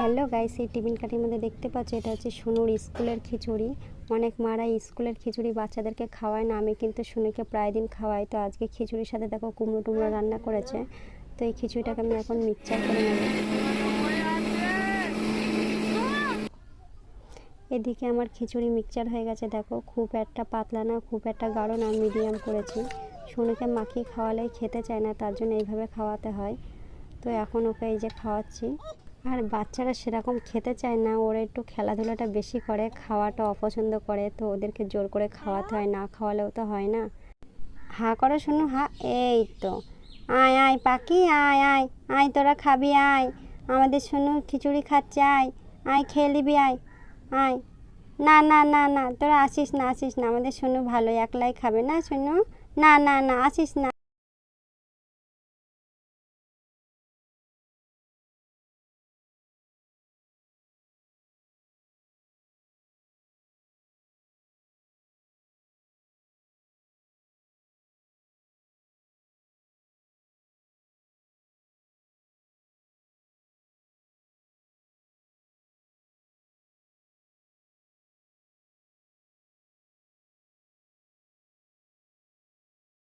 Hello guys, এই tiffin কার্টের মধ্যে দেখতে পাচ্ছ এটা হচ্ছে সোনুর স্কুলের খিচুড়ি। অনেক মারা স্কুলের খিচুড়ি বাচ্চাদেরকে খাওয়ায় না, আমি কিন্তু সোনুকে প্রায় দিন খাওয়াই। তো আজকে খিচুড়ির সাথে দেখো কুমড়ো টুমড়ো রান্না করেছে। তো এই খিচুড়িটাকে আমি এখন মিক্সচার করে নেব। এদিকে আমার খিচুড়ি মিক্সচার হয়ে গেছে, দেখো খুব একটা পাতলা না খুব একটা গাঢ় না, মিডিয়াম করেছি। সোনুকে মাখিয়ে খাওয়ালেই খেতে চায় না, তার জন্য এইভাবে খাওয়াতে হয়। তো এখন ওকে এই যে খাওয়াচ্ছি। আর বাচ্চারা সেরকম খেতে চায় না, ওরা একটু খেলাধুলাটা বেশি করে, খাওয়াটা অপছন্দ করে। তো ওদেরকে জোর করে খাওয়াতে হয়, না খাওয়ালেও তো হয় না। হা করো শোনো, হা। এই তো, আয় আয় পাখি, আয় আয় আয়, তোরা খাবি আয়। আমাদের শোনো খিচুড়ি খাচ্ছে, আয় আয় খেয়ে নিবি, আয় আয়। না না না না, তোরা আসিস না আসিস না, আমাদের শোনো ভালো, একলাই খাবে না শোনো। না না না, আসিস না।